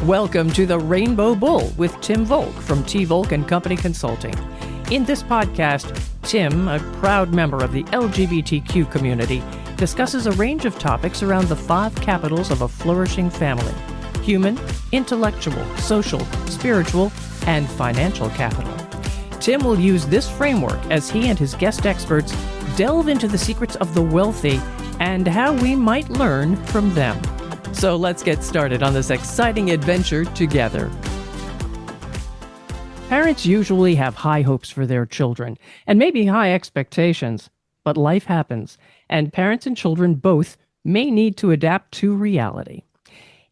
Welcome to the Rainbow Bull with Tim Volk from T. Volk and Company Consulting. In this podcast, Tim, a proud member of the LGBTQ community, discusses a range of topics around the 5 capitals of a flourishing family: human, intellectual, social, spiritual, and financial capital. Tim will use this framework as he and his guest experts delve into the secrets of the wealthy and how we might learn from them. So let's get started on this exciting adventure together. Parents usually have high hopes for their children, and maybe high expectations, but life happens, and parents and children both may need to adapt to reality.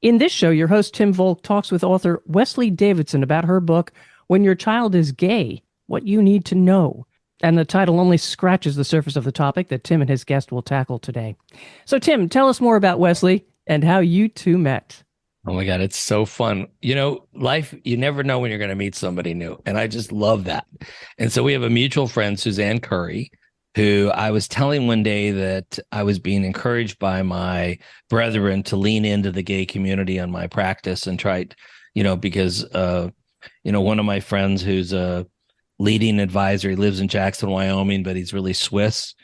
In this show, your host Tim Volk talks with author Wesley Davidson about her book, When Your Child is Gay, What You Need to Know. And the title only scratches the surface of the topic that Tim and his guest will tackle today. So Tim, tell us more about Wesley and how you two met. Oh my God, it's so fun. You know, life, you never know when you're going to meet somebody new. And I just love that. And so we have a mutual friend, Suzanne Curry, who I was telling one day that I was being encouraged by my brethren to lean into the gay community on my practice and try, because, one of my friends who's a leading advisor, he lives in Jackson, Wyoming, but he's really Swiss.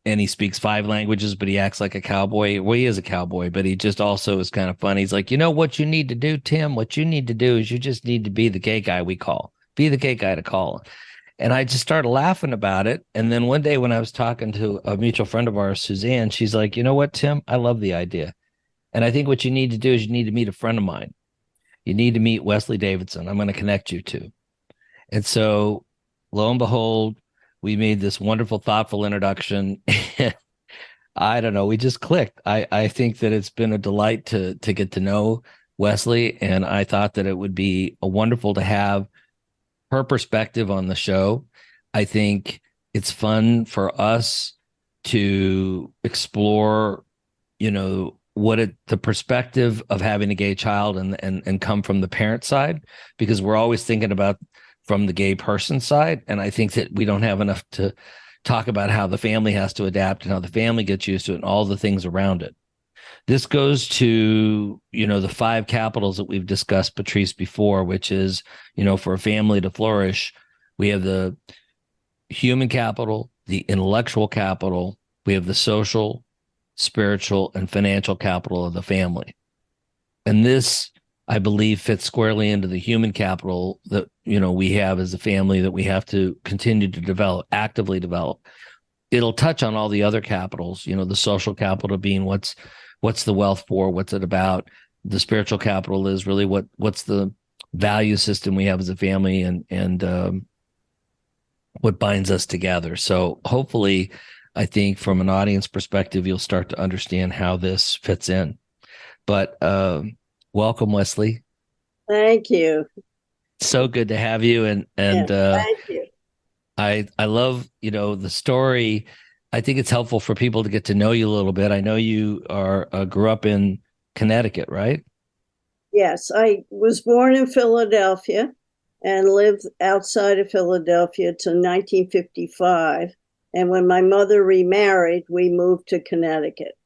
And he speaks 5 languages, but he acts like a cowboy. Well, he is a cowboy, but he just also is kind of funny. He's like, what you need to do, Tim? What you need to do is you just need to be the gay guy we call. Be the gay guy to call. And I just started laughing about it. And then one day when I was talking to a mutual friend of ours, Suzanne, she's like, you know what, Tim? I love the idea. And I think what you need to do is you need to meet a friend of mine. You need to meet Wesley Davidson. I'm going to connect you to. And so lo and behold, we made this wonderful, thoughtful introduction. I don't know, we just clicked. I think that it's been a delight to get to know Wesley, and I thought that it would be wonderful to have her perspective on the show. I think it's fun for us to explore, the perspective of having a gay child and come from the parent side, because we're always thinking about from the gay person side. And I think that we don't have enough to talk about how the family has to adapt and how the family gets used to it and all the things around it. This goes to, the 5 capitals that we've discussed, Patrice, before, which is, for a family to flourish, we have the human capital, the intellectual capital, we have the social, spiritual, and financial capital of the family. And this, I believe, fits squarely into the human capital that, we have as a family that we have to continue to develop, actively develop. It'll touch on all the other capitals, the social capital being what's the wealth for, what's it about. The spiritual capital is really what's the value system we have as a family and what binds us together. So hopefully, I think from an audience perspective, you'll start to understand how this fits in. But welcome, Wesley. Thank you. So good to have you. And thank you. I love, the story. I think it's helpful for people to get to know you a little bit. I know you grew up in Connecticut, right? Yes, I was born in Philadelphia and lived outside of Philadelphia till 1955. And when my mother remarried, we moved to Connecticut.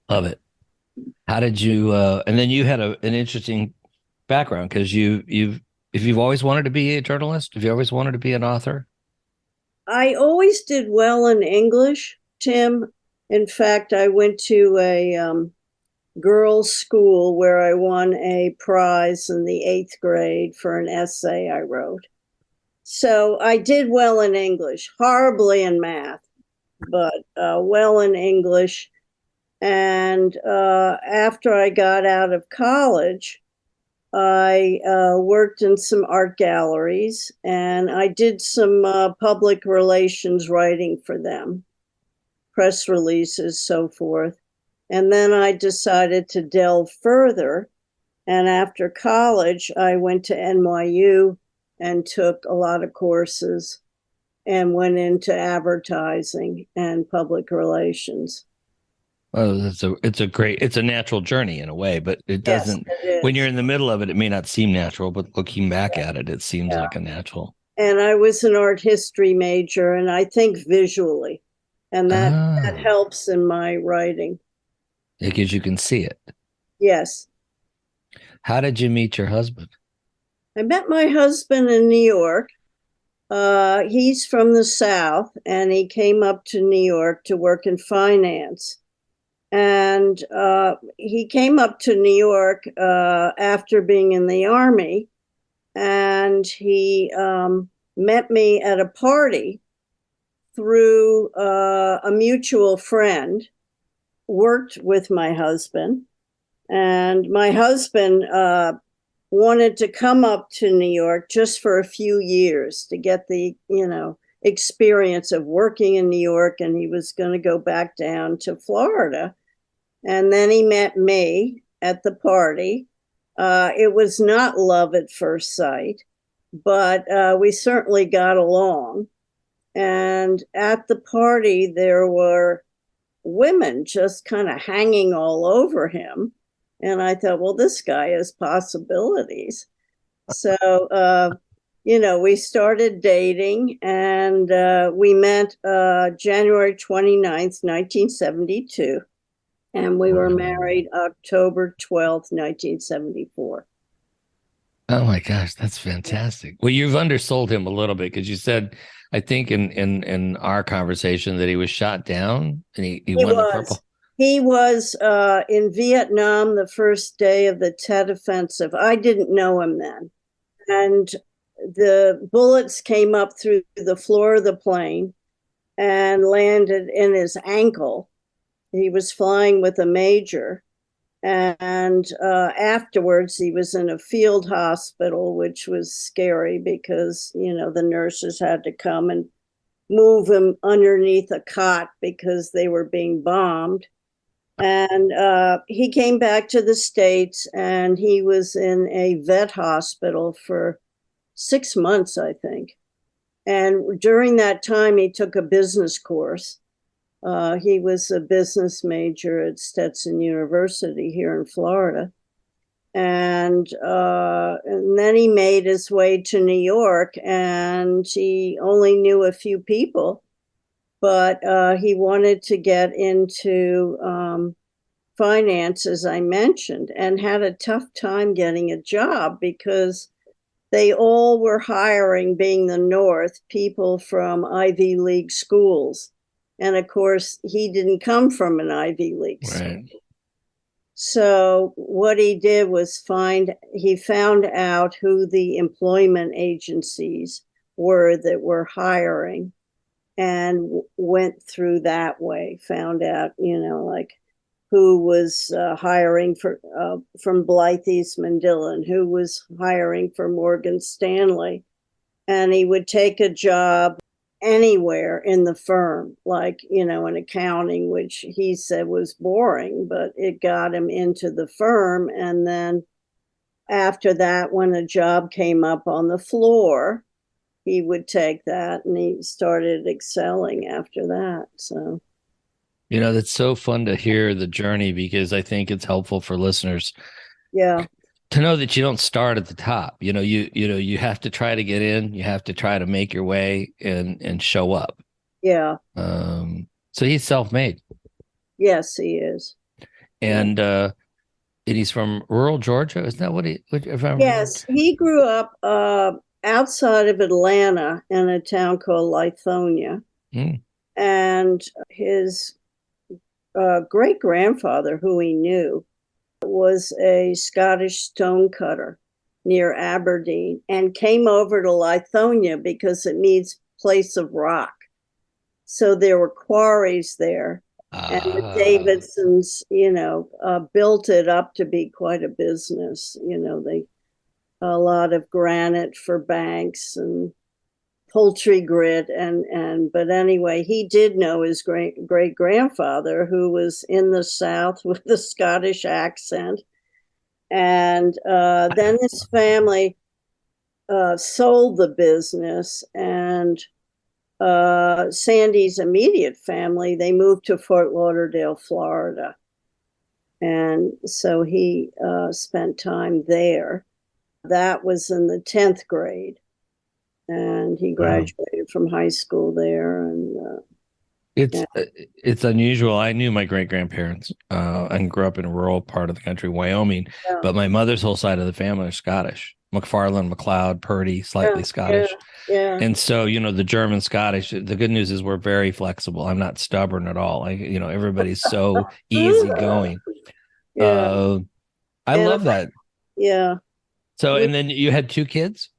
Love it. How did you, and then you had an interesting background, because if you've always wanted to be a journalist, if you always wanted to be an author? I always did well in English, Tim. In fact, I went to a girls' school where I won a prize in the 8th grade for an essay I wrote. So I did well in English, horribly in math, but well in English. And after I got out of college, I worked in some art galleries, and I did some public relations writing for them, press releases, so forth. And then I decided to delve further. And after college, I went to NYU and took a lot of courses and went into advertising and public relations. Well, it's a natural journey in a way, but it doesn't, yes, when you're in the middle of it, it may not seem natural, but looking back at it, it seems like a natural. And I was an art history major, and I think visually, and that helps in my writing. Because you can see it. Yes. How did you meet your husband? I met my husband in New York. He's from the South, and he came up to New York to work in finance. And he came up to New York after being in the Army, and he met me at a party through a mutual friend, worked with my husband. And my husband wanted to come up to New York just for a few years to get the, experience of working in New York. And he was going to go back down to Florida. And then he met me at the party. It was not love at first sight, but we certainly got along. And at the party, there were women just kind of hanging all over him. And I thought, well, this guy has possibilities. So, we started dating, and we met January 29th, 1972. And we were married October 12th, 1974. Oh my gosh, that's fantastic. Well, you've undersold him a little bit because you said, I think in our conversation that he was shot down and he won the purple. He was in Vietnam the first day of the Tet Offensive. I didn't know him then. And the bullets came up through the floor of the plane and landed in his ankle. He was flying with a major. And afterwards, he was in a field hospital, which was scary because, the nurses had to come and move him underneath a cot because they were being bombed. And he came back to the States, and he was in a vet hospital for 6 months, I think. And during that time, he took a business course. He was a business major at Stetson University here in Florida. And then he made his way to New York, and he only knew a few people, but he wanted to get into finance, as I mentioned, and had a tough time getting a job because they all were hiring, being the North, people from Ivy League schools. And of course, he didn't come from an Ivy League school. So what he did was he found out who the employment agencies were that were hiring, and went through that way, found out, like who was hiring from Blythe Eastman Dillon, who was hiring for Morgan Stanley. And he would take a job anywhere in the firm, like, in accounting, which he said was boring, but it got him into the firm. And then after that, when a job came up on the floor, he would take that, and he started excelling after that. So, that's so fun to hear the journey, because I think it's helpful for listeners. Yeah. To know that you don't start at the top. You have to try to get in. You have to try to make your way and show up. Yeah. So he's self-made. Yes, he is. And he's from rural Georgia. Isn't that what if I'm Yes, he grew up outside of Atlanta in a town called Lithonia. And his great-grandfather, who he knew, was a Scottish stonecutter near Aberdeen, and came over to Lithonia because it means place of rock. So there were quarries there. And the Davidsons, built it up to be quite a business. A lot of granite for banks and poultry grit, but anyway, he did know his great grandfather, who was in the South with a Scottish accent. And then his family sold the business, and Sandy's immediate family, they moved to Fort Lauderdale, Florida. And so he spent time there. That was in the 10th grade. And he graduated from high school there. And It's it's unusual. I knew my great grandparents and grew up in a rural part of the country, Wyoming, Yeah, but my mother's whole side of the family are Scottish. McFarland, McLeod, Purdy, slightly yeah, yeah, Scottish. yeah. And so, the German Scottish, the good news is we're very flexible. I'm not stubborn at all. Everybody's so easygoing. Yeah, Uh, I and love that. yeah, So, we and then you had two kids?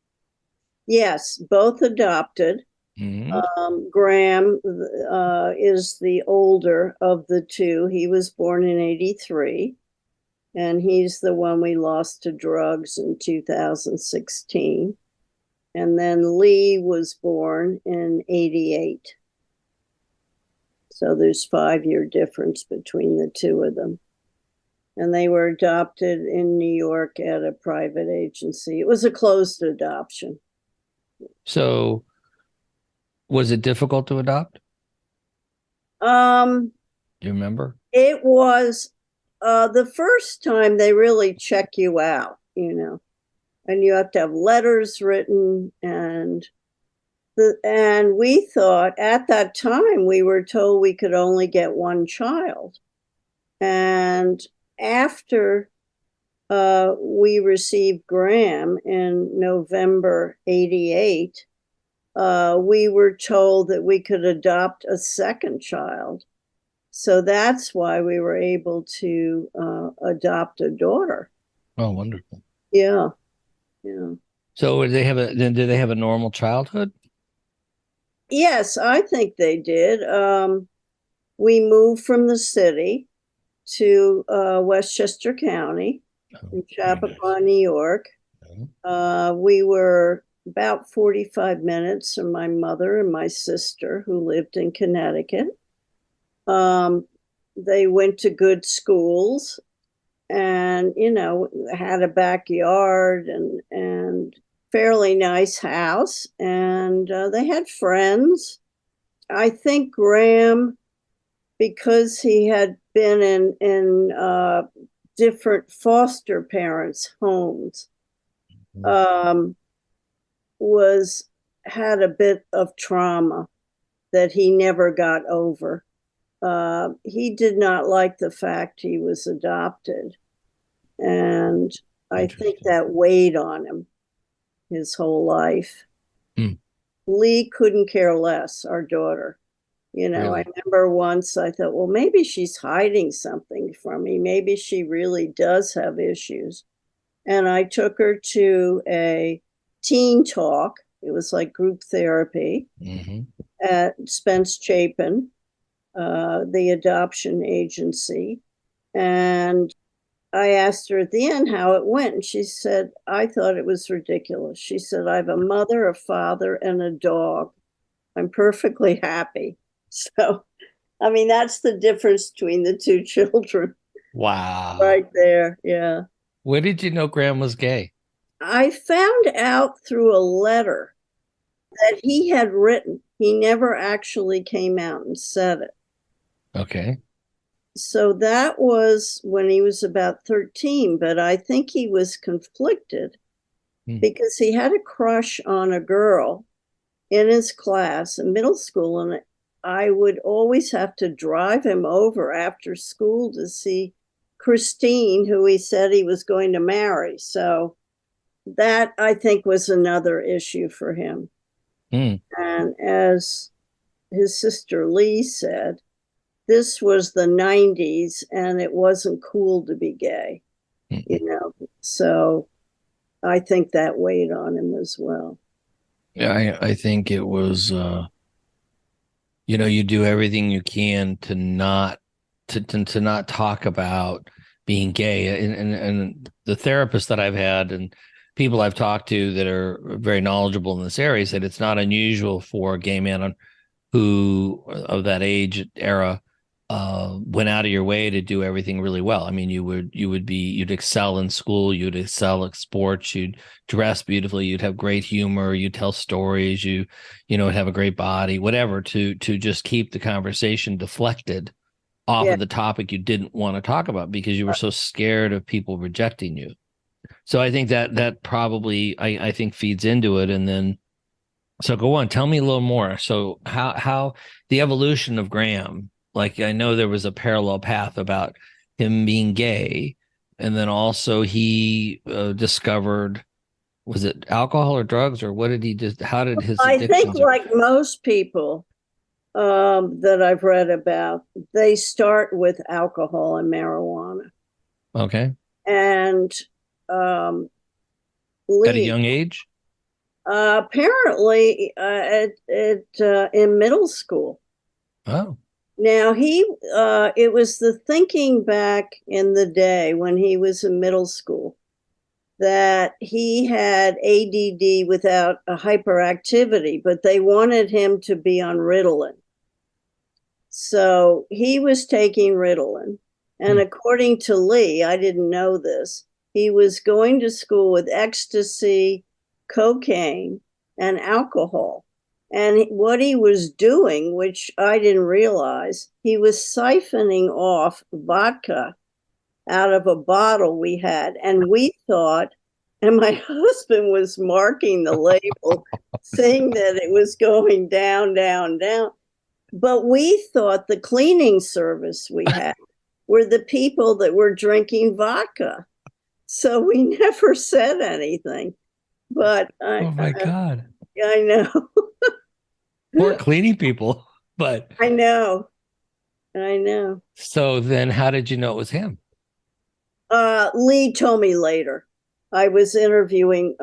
yes, both adopted. Hmm. Graham is the older of the two. He was born in 83, and he's the one we lost to drugs in 2016. And then Lee was born in 88. So there's 5 year difference between the two of them. And they were adopted in New York at a private agency. It was a closed adoption. So, was it difficult to adopt? Um, Do you remember? it was the first time they really check you out, and you have to have letters written, and we thought at that time we were told we could only get one child. And after we received Graham in November 88, we were told that we could adopt a second child. So that's why we were able to adopt a daughter. Oh, wonderful. Yeah, yeah. So, did they have a normal childhood? Yes, I think they did. We moved from the city to Westchester County in Chappaqua, New York. We were about 45 minutes from my mother and my sister, who lived in Connecticut. They went to good schools and, had a backyard and fairly nice house. And they had friends. I think Graham, because he had been in different foster parents' homes, had a bit of trauma that he never got over. He did not like the fact he was adopted, and I think that weighed on him his whole life. Hmm. Lee couldn't care less, our daughter. Really? I remember once I thought, well, maybe she's hiding something from me. Maybe she really does have issues. And I took her to a teen talk. It was like group therapy at Spence Chapin, the adoption agency. And I asked her at the end how it went. And she said, I thought it was ridiculous. She said, I have a mother, a father, and a dog. I'm perfectly happy. So, I mean, that's the difference between the two children. Wow. Right there. Yeah. When did you know Graham was gay? I found out through a letter that he had written. He never actually came out and said it. Okay. So that was when he was about 13, but I think he was conflicted because he had a crush on a girl in his class in middle school, and I would always have to drive him over after school to see Christine, who he said he was going to marry. So that, I think, was another issue for him. And as his sister Lee said, this was the 90s and it wasn't cool to be gay, So I think that weighed on him as well. Yeah, I think it was, you do everything you can to not talk about being gay. And the therapists that I've had and people I've talked to that are very knowledgeable in this area said it's not unusual for a gay man who of that age era went out of your way to do everything really well. I mean, you'd excel in school, you'd excel at sports, you'd dress beautifully, you'd have great humor, you'd tell stories, would have a great body, whatever, to just keep the conversation deflected off of the topic you didn't want to talk about because you were so scared of people rejecting you. So I think that probably I think feeds into it. And then So go on, tell me a little more. So how the evolution of Graham, like I know there was a parallel path about him being gay, and then also he discovered, was it alcohol or drugs, or what did he just, how did his I think, addictions? like most people that I've read about, they start with alcohol and marijuana. Okay. And um, At a Lee, young age? apparently, in middle school. Oh. Now it was the thinking back in the day when he was in middle school that he had ADD without a hyperactivity, but they wanted him to be on Ritalin. So he was taking Ritalin. And according to Lee, I didn't know this, he was going to school with ecstasy, cocaine, and alcohol. And what he was doing, which I didn't realize, he was siphoning off vodka out of a bottle we had. And we thought, and my husband was marking the label, saying that it was going down, down, down. But we thought the cleaning service we had were the people that were drinking vodka. So we never said anything. But Oh my God. I know. Poor cleaning people. But I know. I know. so then how did you know it was him? Lee told me later. I was interviewing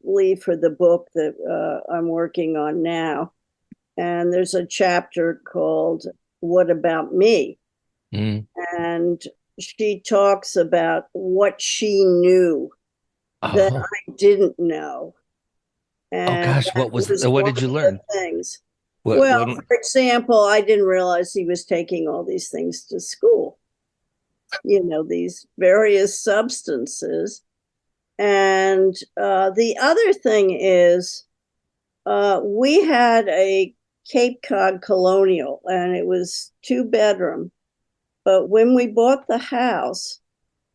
Lee for the book that I'm working on now. And there's a chapter called What About Me? And she talks about what she knew that I didn't know. And oh gosh, what did you learn? Things. What, for example, I didn't realize he was taking all these things to school. You know, these various substances. And the other thing is, we had a Cape Cod Colonial, and it was 2-bedroom. But when we bought the house,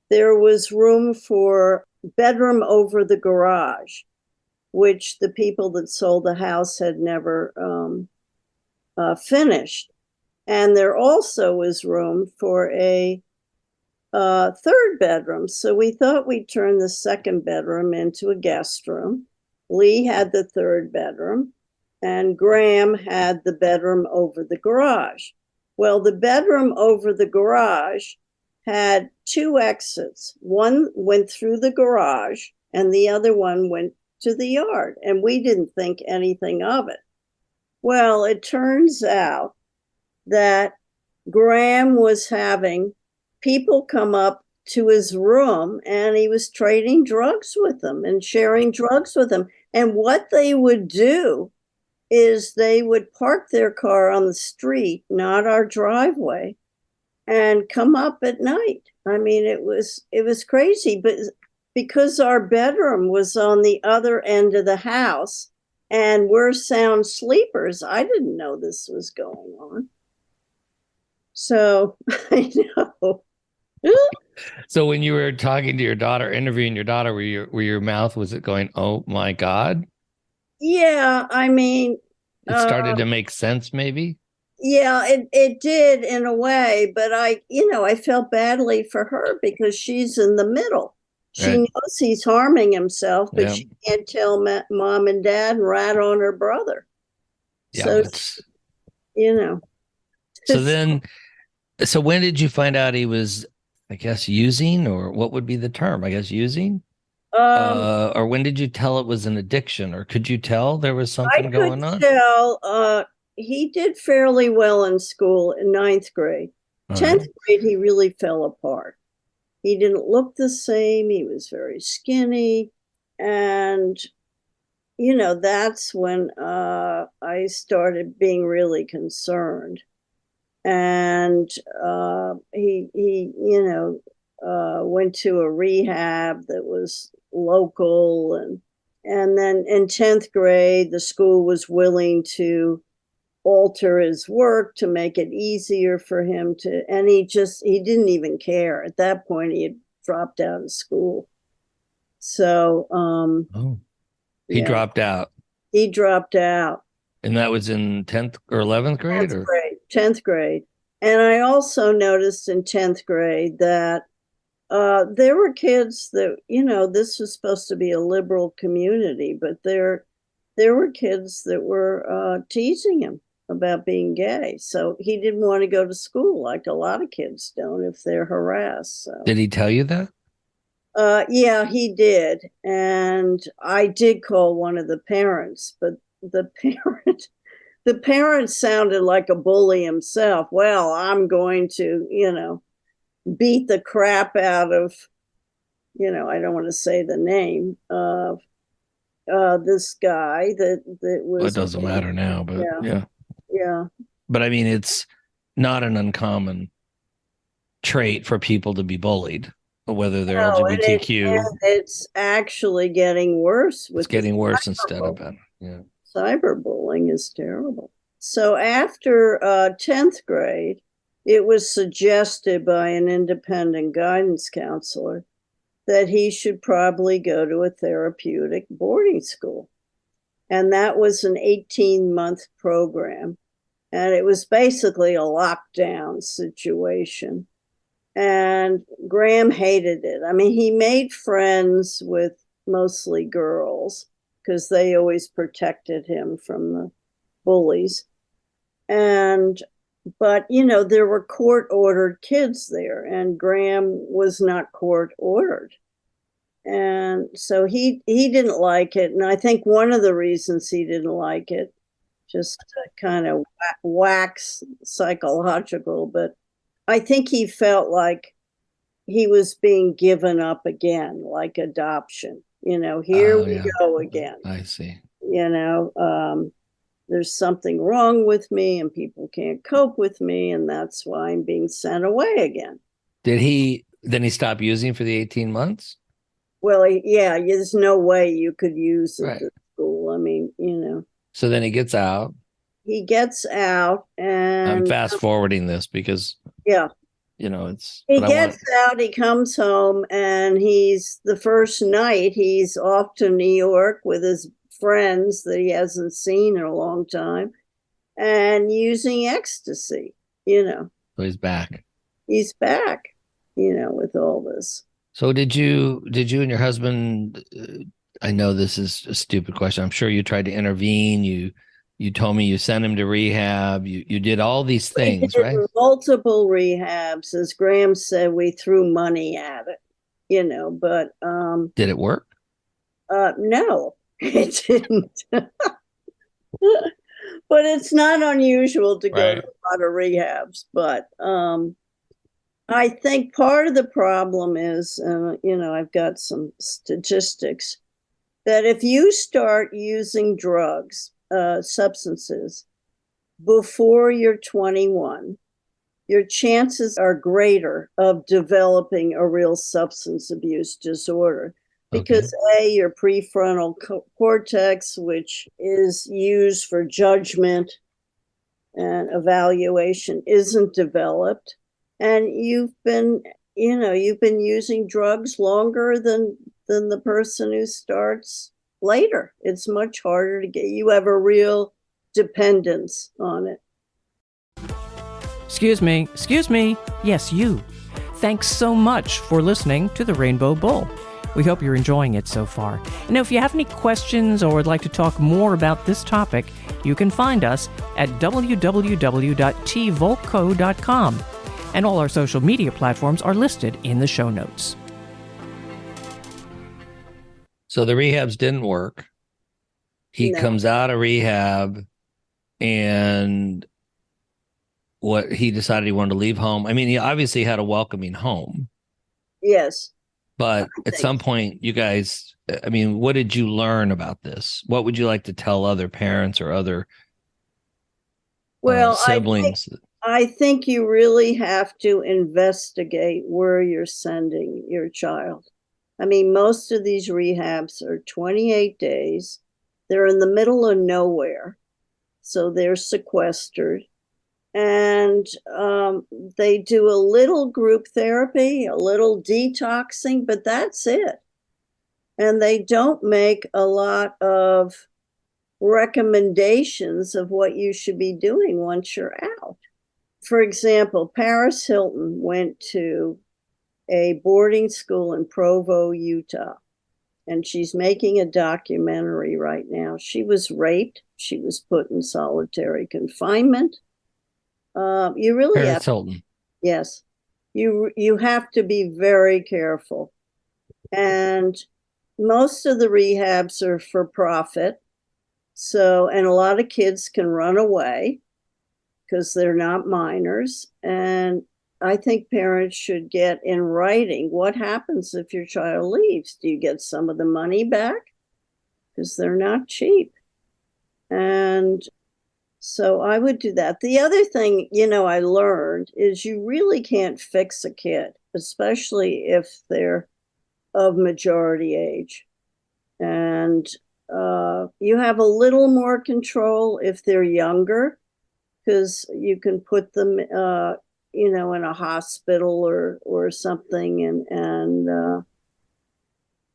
there was room for bedroom over the garage, which the people that sold the house had never finished. And there also was room for a 3rd bedroom. So we thought we'd turn the 2nd bedroom into a guest room. Lee had the 3rd bedroom, and Graham had the bedroom over the garage. Well, the bedroom over the garage had 2 exits. One went through the garage, and the other one went to the yard. And we didn't think anything of it. Well, it turns out that Graham was having people come up to his room, and he was trading drugs with them and sharing drugs with them. And what they would do is they would park their car on the street, not our driveway, and come up at night. I mean, it was crazy, but because our bedroom was on the other end of the house and we're sound sleepers, I didn't know this was going on. So I know. So when you were talking to your daughter, interviewing your daughter, were your mouth, was it going, oh my God? Yeah, I mean, it started to make sense, maybe. Yeah, it did in a way, but I felt badly for her because she's in the middle. She knows he's harming himself, but she can't tell mom and dad and rat on her brother. Yeah, so, So when did you find out he was, I guess, using, or what would be the term? I guess using? Or when did you tell it was an addiction, or could you tell there was something going on? I could tell. He did fairly well in school in 9th grade. 10th grade, he really fell apart. He didn't look the same. He was very skinny. And, that's when I started being really concerned. And he went to a rehab that was local. And then in 10th grade, the school was willing to alter his work to make it easier for him to, and he didn't even care. At that point, he had dropped out of school. So he dropped out. He dropped out. And that was in 10th or 11th grade? 10th grade. 10th grade. And I also noticed in 10th grade that there were kids that, this was supposed to be a liberal community, but there were kids that were teasing him about being gay. So he didn't want to go to school like a lot of kids don't if they're harassed. So. Did he tell you that? Yeah, he did. And I did call one of the parents, but the parent sounded like a bully himself. Well, I'm going to, beat the crap out of, I don't want to say the name of this guy that was. Well, it doesn't matter now, but yeah. Yeah. But I mean, it's not an uncommon trait for people to be bullied, whether they're LGBTQ. It's actually getting worse. It's getting worse instead of better. Yeah. Cyberbullying is terrible. So after 10th grade, it was suggested by an independent guidance counselor that he should probably go to a therapeutic boarding school. And that was an 18-month program. And it was basically a lockdown situation. And Graham hated it. I mean, he made friends with mostly girls because they always protected him from the bullies. But, there were court-ordered kids there, and Graham was not court-ordered. And so he didn't like it. And I think one of the reasons he didn't like it, just kind of wax psychological, but I think he felt like he was being given up again, like adoption. Here we go again. I see. There's something wrong with me and people can't cope with me, and that's why I'm being sent away again. Then he stopped using for the 18 months? Well, yeah, there's no way you could use it at school. I mean, So then he gets out. He gets out, and I'm fast forwarding this because it's. He gets out, he comes home, and the first night he's off to New York with his friends that he hasn't seen in a long time and using ecstasy, So he's back. He's back, with all this. So did you and your husband, I know this is a stupid question. I'm sure you tried to intervene. You told me you sent him to rehab. You did all these things, right? Multiple rehabs. As Graham said, we threw money at it, but did it work? No, it didn't. But it's not unusual to go to a lot of rehabs. But I think part of the problem is, I've got some statistics that if you start using drugs, substances, before you're 21, your chances are greater of developing a real substance abuse disorder. Because your prefrontal cortex, which is used for judgment and evaluation, isn't developed. And you've been using drugs longer than the person who starts later. It's much harder to get. You have a real dependence on it. Excuse me. Yes, you. Thanks so much for listening to The Rainbow Bull. We hope you're enjoying it so far. And if you have any questions or would like to talk more about this topic, you can find us at www.tvolkco.com. And all our social media platforms are listed in the show notes. So the rehabs didn't work. He comes out of rehab, and he decided he wanted to leave home. I mean, he obviously had a welcoming home. Yes. But at some point, you guys, what did you learn about this? What would you like to tell other parents or other siblings? I think you really have to investigate where you're sending your child. I mean, most of these rehabs are 28 days. They're in the middle of nowhere, so they're sequestered. And they do a little group therapy, a little detoxing, but that's it. And they don't make a lot of recommendations of what you should be doing once you're out. For example, Paris Hilton went to a boarding school in Provo, Utah, and she's making a documentary right now. She was raped. She was put in solitary confinement. You really Paris have, Hilton. yes, you have to be very careful. And most of the rehabs are for profit. So, and a lot of kids can run away because they're not minors. And I think parents should get in writing what happens if your child leaves. Do you get some of the money back? Because they're not cheap. And so I would do that. The other thing, I learned is you really can't fix a kid, especially if they're of majority age. And you have a little more control if they're younger, because you can put them, in a hospital or something.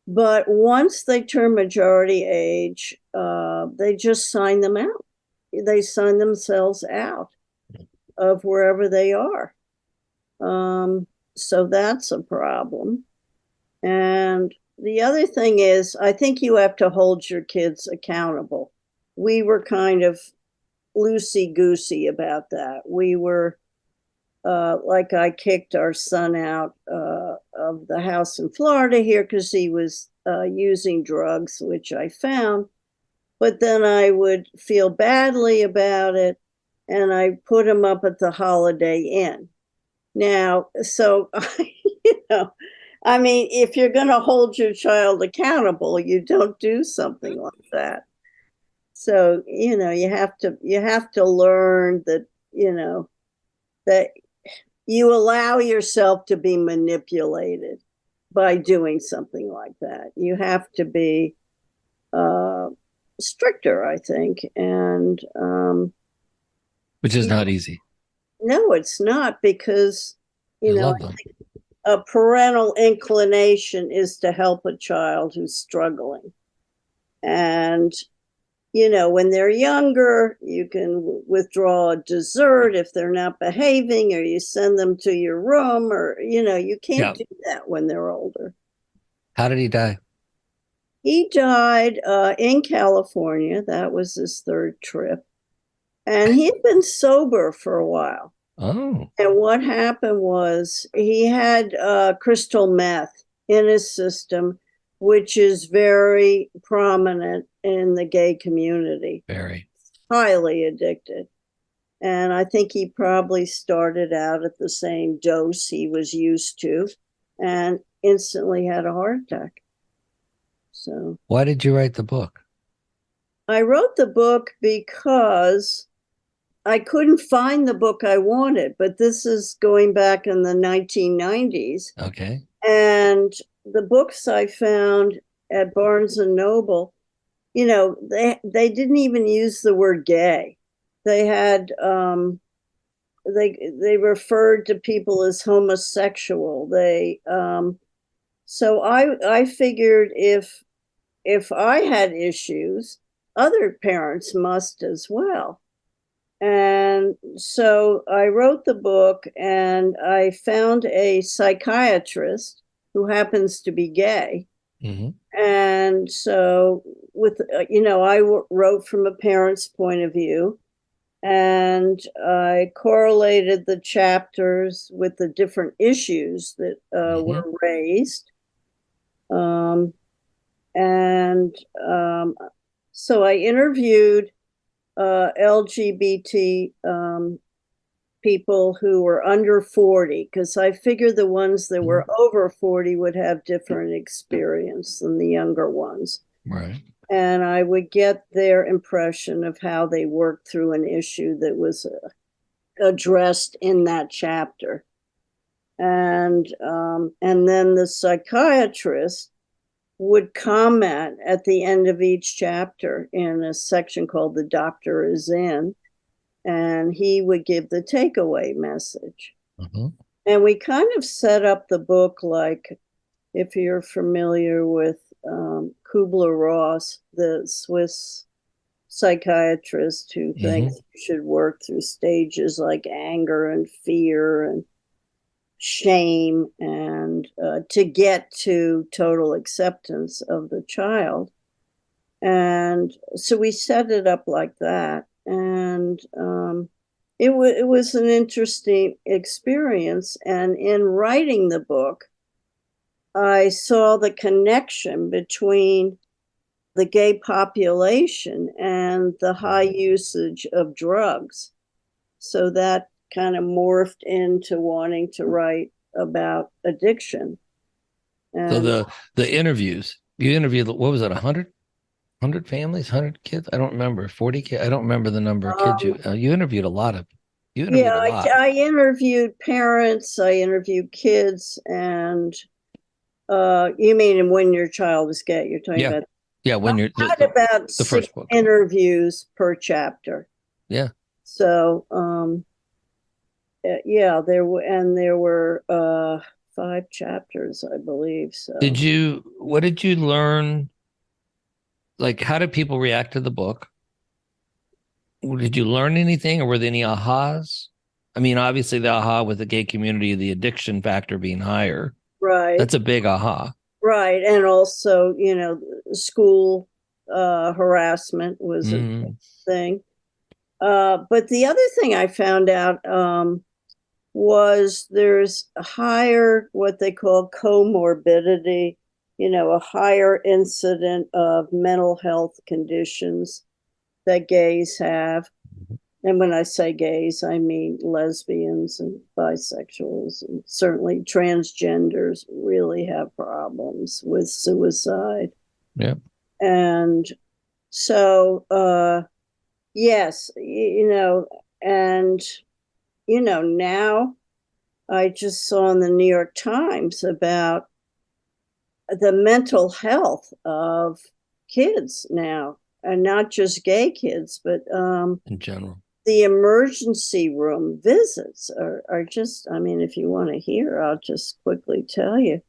But once they turn majority age, they just sign them out. They sign themselves out of wherever they are. So that's a problem. And the other thing is, I think you have to hold your kids accountable. We were kind of loosey-goosey about that. We were, like I kicked our son out of the house in Florida here because he was using drugs, which I found. But then I would feel badly about it, and I put him up at the Holiday Inn. Now, so, I mean, if you're going to hold your child accountable, you don't do something like that. So, you have to learn that, that you allow yourself to be manipulated by doing something like that. You have to be stricter, I think. And Which is not easy. no, it's not, because, I love them. a parental inclination is to help a child who's struggling. And, when they're younger, you can withdraw a dessert if they're not behaving, or you send them to your room, or, you can't do that when they're older. How did he die? He died in California. That was his third trip. And he had been sober for a while. Oh. And what happened was he had crystal meth in his system, which is very prominent in the gay community. Very. Highly addicted. And I think he probably started out at the same dose he was used to and instantly had a heart attack. So Why did you write the book? I wrote the book because I couldn't find the book I wanted, but this is going back in the 1990s. Okay. And the books I found at Barnes and Noble, they didn't even use the word gay. They had they referred to people as homosexual. So I figured if I had issues, other parents must as well. And so I wrote the book, and I found a psychiatrist who happens to be gay. Mm-hmm. And so I wrote from a parent's point of view, and I correlated the chapters with the different issues that were raised. So I interviewed LGBT people who were under 40, because I figured the ones that were over 40 would have different experience than the younger ones. Right. And I would get their impression of how they worked through an issue that was addressed in that chapter. And then the psychiatrist would comment at the end of each chapter in a section called "The Doctor is In," and he would give the takeaway message. Mm-hmm. And we kind of set up the book like, if you're familiar with Kubler-Ross, the Swiss psychiatrist who thinks you should work through stages like anger and fear and shame and to get to total acceptance of the child. And so we set it up like that. And it was an interesting experience. And in writing the book, I saw the connection between the gay population and the high usage of drugs. So that kind of morphed into wanting to write about addiction. And so the interviews, you interviewed, what was it, 100 families, 100 kids? I don't remember. 40 kids? I don't remember the number of kids. You interviewed a lot. I interviewed parents, I interviewed kids, and you mean when your child was gay? You're talking about? Yeah, when you're about the first book. Interviews per chapter. Yeah. So there were 5 chapters, I believe. So what did you learn? Like, how did people react to the book? Did you learn anything, or were there any ahas? I mean, obviously the aha with the gay community, the addiction factor being higher. Right. That's a big aha. Right. And also, school harassment was a thing. But the other thing I found out was there's a higher, what they call comorbidity, a higher incident of mental health conditions that gays have. And when I say gays, I mean lesbians and bisexuals, and certainly transgenders really have problems with suicide. Yeah. And so, yes, and, now I just saw in the New York Times about the mental health of kids now, and not just gay kids, but in general. The emergency room visits are just, I mean, if you want to hear, I'll just quickly tell you,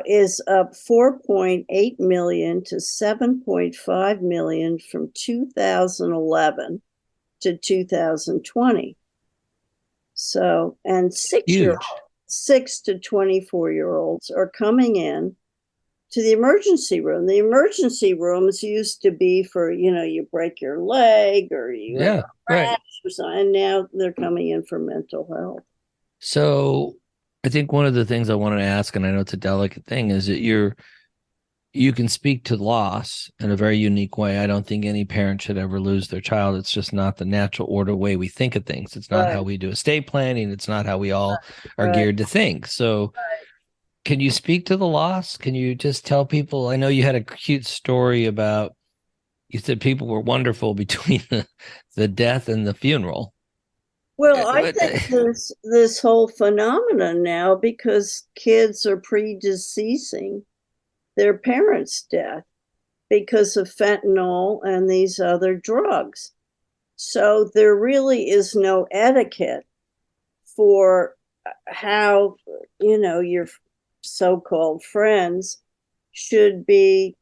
is up 4.8 million to 7.5 million from 2011 to 2020. So, and 6 to 24-year-olds are coming in to the emergency room. The emergency rooms used to be for, you break your leg or you have a crash or something, and now they're coming in for mental health. So I think one of the things I wanted to ask, and I know it's a delicate thing, is that you can speak to loss in a very unique way. I don't think any parent should ever lose their child. It's just not the natural order way we think of things. It's not how we do estate planning. It's not how we all are geared to think. So can you speak to the loss? Can you just tell people? I know you had a cute story about, you said people were wonderful between the death and the funeral. Well, I think there's this whole phenomenon now because kids are predeceasing their parents' death because of fentanyl and these other drugs. So there really is no etiquette for how, your so-called friends should be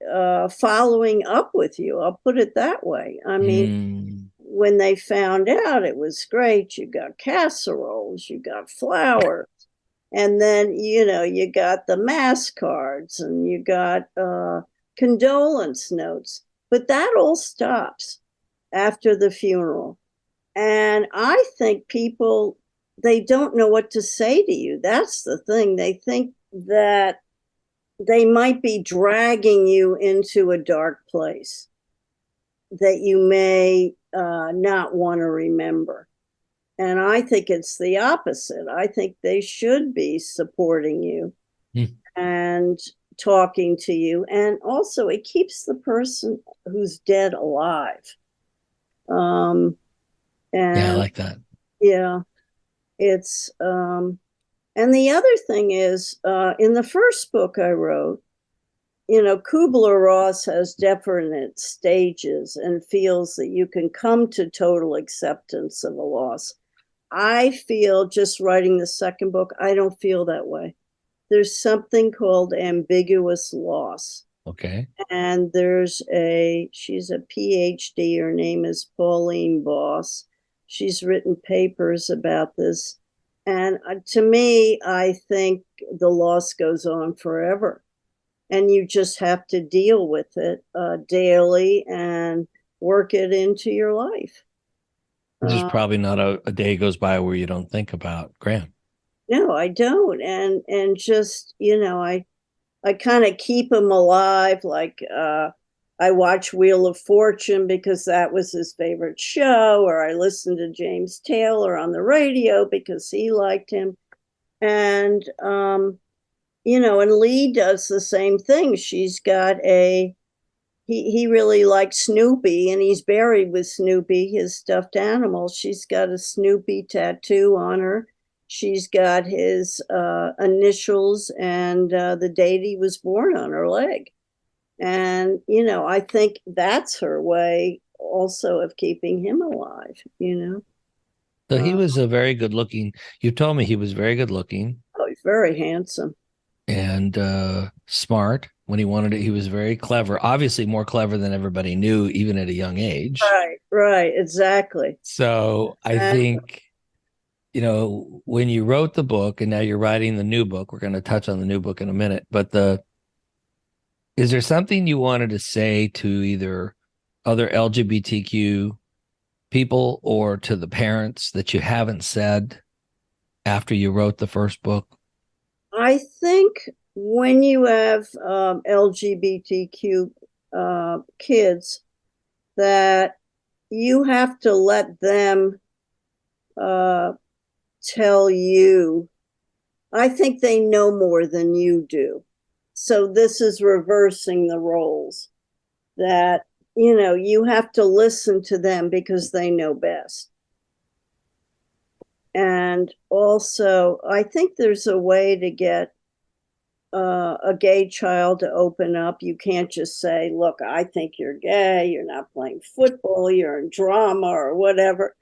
following up with you. I'll put it that way. I mean, when they found out, it was great. You got casseroles, you got flowers, and then, you got the mass cards and you got condolence notes. But that all stops after the funeral. And I think people, they don't know what to say to you. That's the thing. They think that they might be dragging you into a dark place that you may not want to remember. And I think it's the opposite. I think they should be supporting you and talking to you. And also it keeps the person who's dead alive. And I like that. Yeah. It's and the other thing is, in the first book I wrote, Kubler-Ross has definite stages and feels that you can come to total acceptance of a loss. I feel, just writing the second book, I don't feel that way. There's something called ambiguous loss. Okay. And she's a PhD. Her name is Pauline Boss. She's written papers about this. And to me, I think the loss goes on forever. And you just have to deal with it daily and work it into your life. There's probably not a day goes by where you don't think about Graham. No, I don't. And just, I kind of keep him alive. Like I watch Wheel of Fortune because that was his favorite show, or I listen to James Taylor on the radio because he liked him. And and Lee does the same thing. She's got he really likes Snoopy, and he's buried with Snoopy, his stuffed animal. She's got a Snoopy tattoo on her. She's got his initials and the date he was born on her leg. And, I think that's her way also of keeping him alive. So he was a very good looking, you told me he was very good looking. Oh, he's very handsome. And smart when he wanted it. He was very clever, obviously more clever than everybody knew, even at a young age. Right, exactly. So I think, when you wrote the book and now you're writing the new book, we're going to touch on the new book in a minute, but is there something you wanted to say to either other LGBTQ people or to the parents that you haven't said after you wrote the first book? I think when you have LGBTQ kids, that you have to let them tell you. I think they know more than you do. So this is reversing the roles, that, you have to listen to them because they know best. And also, I think there's a way to get a gay child to open up. You can't just say, look, I think you're gay, you're not playing football, you're in drama or whatever.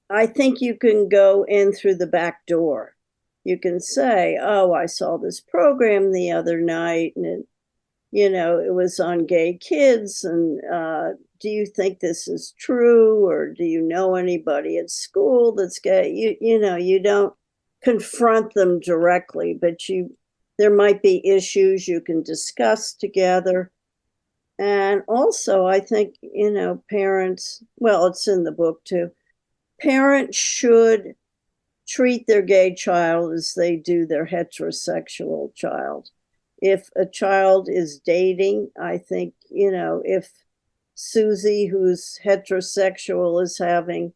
I think you can go in through the back door. You can say, oh, I saw this program the other night and it was on gay kids. And do you think this is true? Or do you know anybody at school that's gay? You don't confront them directly, but there might be issues you can discuss together. And also, I think, parents, well, it's in the book too, parents should treat their gay child as they do their heterosexual child. If a child is dating, I think, if Susie, who's heterosexual, is having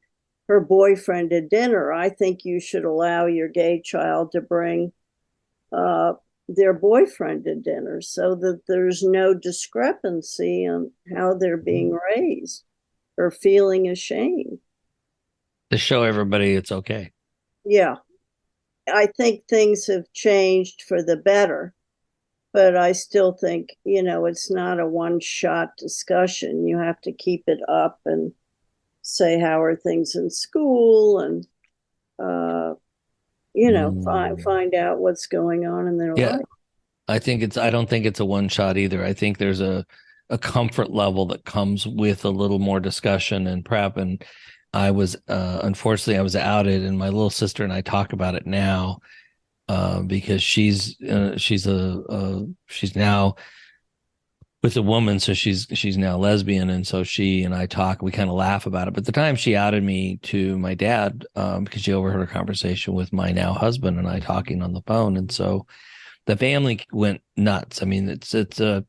her boyfriend at dinner, I think you should allow your gay child to bring their boyfriend to dinner so that there's no discrepancy on how they're being raised or feeling ashamed. To show everybody it's okay. Yeah. I think things have changed for the better, but I still think, it's not a one-shot discussion. You have to keep it up and say, how are things in school? And, find out what's going on in their life. I don't think it's a one shot either. I think there's a comfort level that comes with a little more discussion and prep. And I was, unfortunately, I was outed, and my little sister and I talk about it now because she's now with a woman, so she's now lesbian, and so she and I talk. We kind of laugh about it. But the time she outed me to my dad, because she overheard a conversation with my now husband and I talking on the phone, and so the family went nuts. I mean, it's a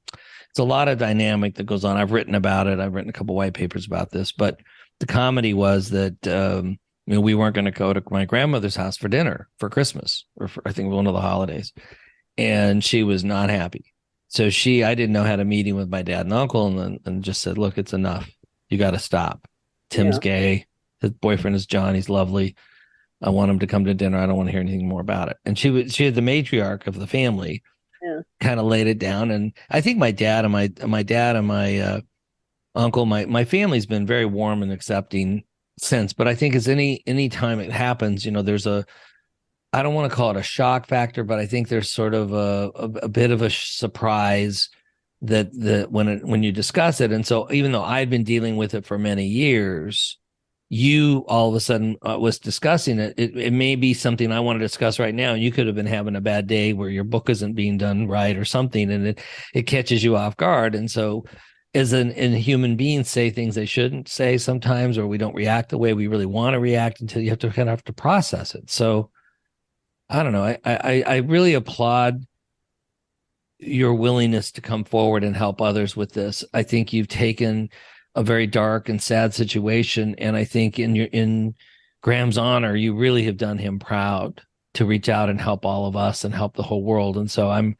lot of dynamic that goes on. I've written about it. I've written a couple white papers about this, but the comedy was that we weren't going to go to my grandmother's house for dinner for Christmas, or I think one of the holidays, and she was not happy. So I didn't know how to meeting with my dad and uncle, and just said, look, it's enough. You got to stop. Tim's gay. His boyfriend is John. He's lovely. I want him to come to dinner. I don't want to hear anything more about it. And she had the matriarch of the family kind of laid it down. And I think my dad and my uncle, my family's been very warm and accepting since. But I think as any time it happens, there's I don't want to call it a shock factor, but I think there's sort of a bit of a surprise that when you discuss it. And so even though I'd been dealing with it for many years, you all of a sudden was discussing it. It may be something I want to discuss right now. You could have been having a bad day where your book isn't being done right or something, and it catches you off guard. And so as in human beings say things they shouldn't say sometimes, or we don't react the way we really want to react until you have to process it. So I don't know. I really applaud your willingness to come forward and help others with this. I think you've taken a very dark and sad situation, and I think in Graham's honor, you really have done him proud to reach out and help all of us and help the whole world. And so I'm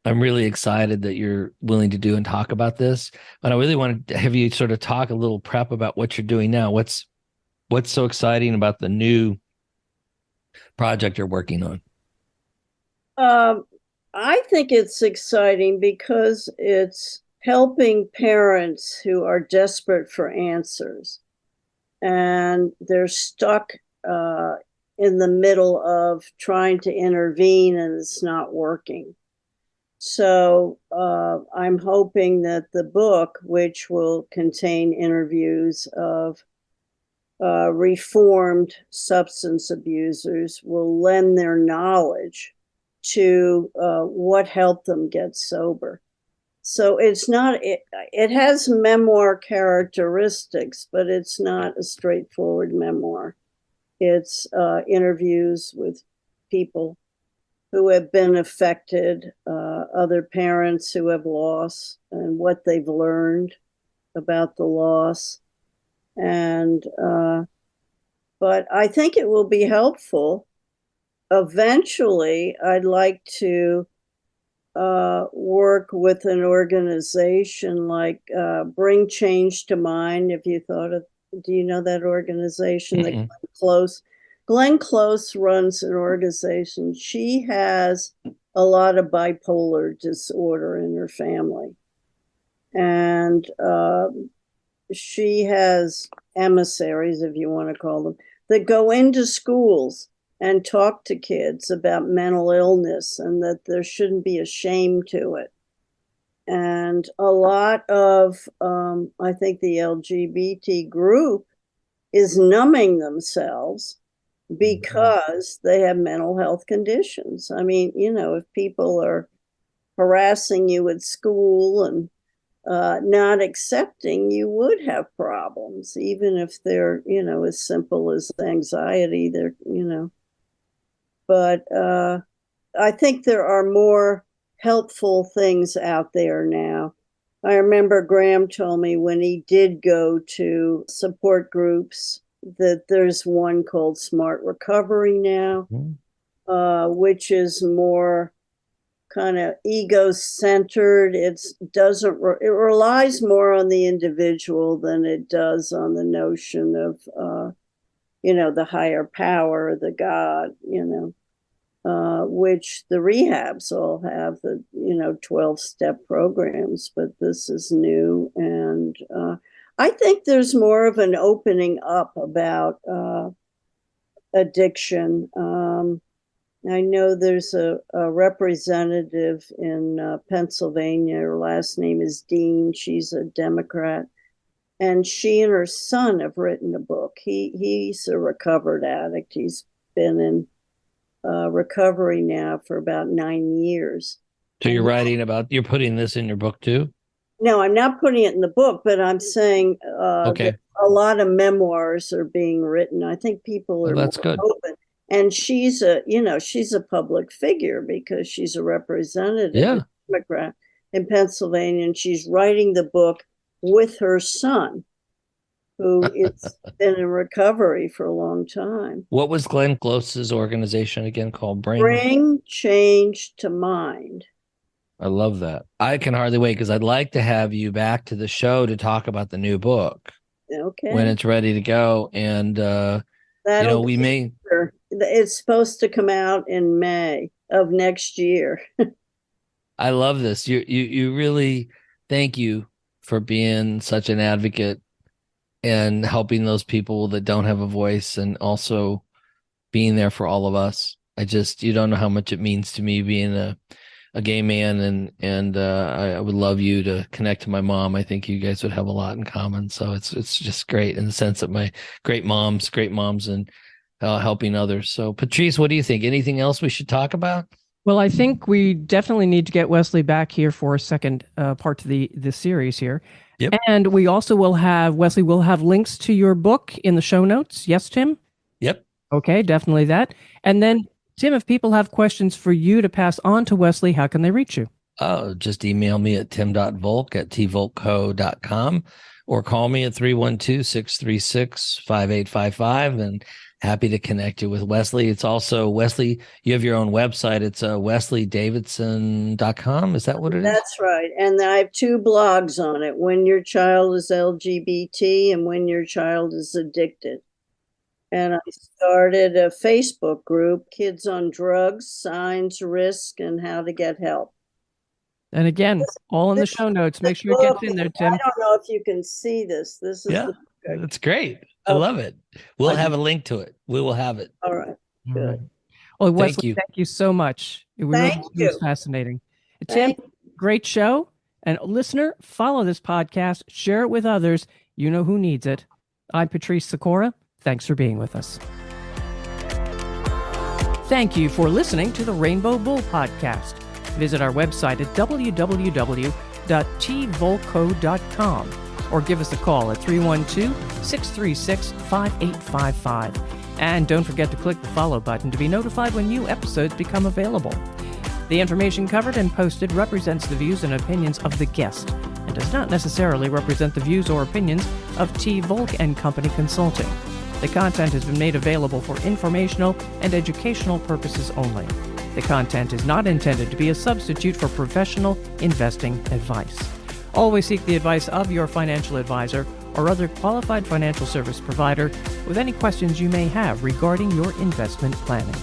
really excited that you're willing to do and talk about this. But I really want to have you sort of talk a little prep about what you're doing now. What's so exciting about the new project you're working on? I think it's exciting because it's helping parents who are desperate for answers, and they're stuck in the middle of trying to intervene and it's not working. So I'm hoping that the book, which will contain interviews of reformed substance abusers, will lend their knowledge to what helped them get sober. So it's not, it has memoir characteristics, but it's not a straightforward memoir. It's interviews with people who have been affected, other parents who have lost, and what they've learned about the loss. And, but I think it will be helpful. Eventually, I'd like to work with an organization like Bring Change to Mind. If you thought of, do you know that organization? That Glenn Close runs an organization. She has a lot of bipolar disorder in her family, and she has emissaries, if you want to call them, that go into schools and talk to kids about mental illness and that there shouldn't be a shame to it. And a lot of, I think the LGBT group is numbing themselves because they have mental health conditions. I mean, you know, if people are harassing you at school and not accepting, you would have problems, even if they're, you know, as simple as anxiety, they're, you know. But I think there are more helpful things out there now. I remember Graham told me when he did go to support groups that there's one called Smart Recovery now, which is more kind of ego-centered. It relies more on the individual than it does on the notion of you know, the higher power, the God, you know, which the rehabs all have, the, you know, 12-step programs, but this is new. And I think there's more of an opening up about addiction. I know there's a representative in Pennsylvania. Her last name is Dean. She's a Democrat. And she and her son have written a book. He's a recovered addict. He's been in recovery now for about 9 years. So you're putting this in your book too? No, I'm not putting it in the book, but I'm saying okay. A lot of memoirs are being written. I think people are that's good. open. And she's a public figure because she's a representative, a Democrat in Pennsylvania, and she's writing the book with her son, who has been in recovery for a long time. What was Glenn Close's organization again called? Bring Change to Mind. I love that. I can hardly wait because I'd like to have you back to the show to talk about the new book. Okay. When it's ready to go. And, you know, we may. It's supposed to come out in May of next year. I love this. You really, thank you for being such an advocate and helping those people that don't have a voice, and also being there for all of us. You don't know how much it means to me being a a gay man, and I would love you to connect to my mom. I think you guys would have a lot in common. So it's just great in the sense that my great moms, and helping others. So Patrice, what do you think? Anything else we should talk about? Well, I think we definitely need to get Wesley back here for a second part to the series here. Yep. And we also will have, Wesley will have links to your book in the show notes. Yes, Tim? Yep. Okay, definitely that. And then, Tim, if people have questions for you to pass on to Wesley, how can they reach you? Oh, just email me at tim.volk@tvolkco.com or call me at 312-636-5855, and happy to connect you with Wesley. It's also, Wesley, you have your own website. It's wesleydavidson.com. Is that what it is? That's right. And I have 2 blogs on it, When Your Child is LGBT and When Your Child is Addicted. And I started a Facebook group, Kids on Drugs, Signs, Risk, and How to Get Help. And again, all in the show notes. Make sure it gets in there, Tim. I don't know if you can see this. This is That's great. I love it. We'll have a link to it. We will have it. All right. Good. Well, Wesley, thank you so much. It was fascinating. Tim, great show. And listener, follow this podcast. Share it with others. You know who needs it. I'm Patrice Sikora. Thanks for being with us. Thank you for listening to the Rainbow Bull Podcast. Visit our website at www.tvolco.com or give us a call at 312-636-5855. And don't forget to click the follow button to be notified when new episodes become available. The information covered and posted represents the views and opinions of the guest and does not necessarily represent the views or opinions of T. Volk and Company Consulting. The content has been made available for informational and educational purposes only. The content is not intended to be a substitute for professional investing advice. Always seek the advice of your financial advisor or other qualified financial service provider with any questions you may have regarding your investment planning.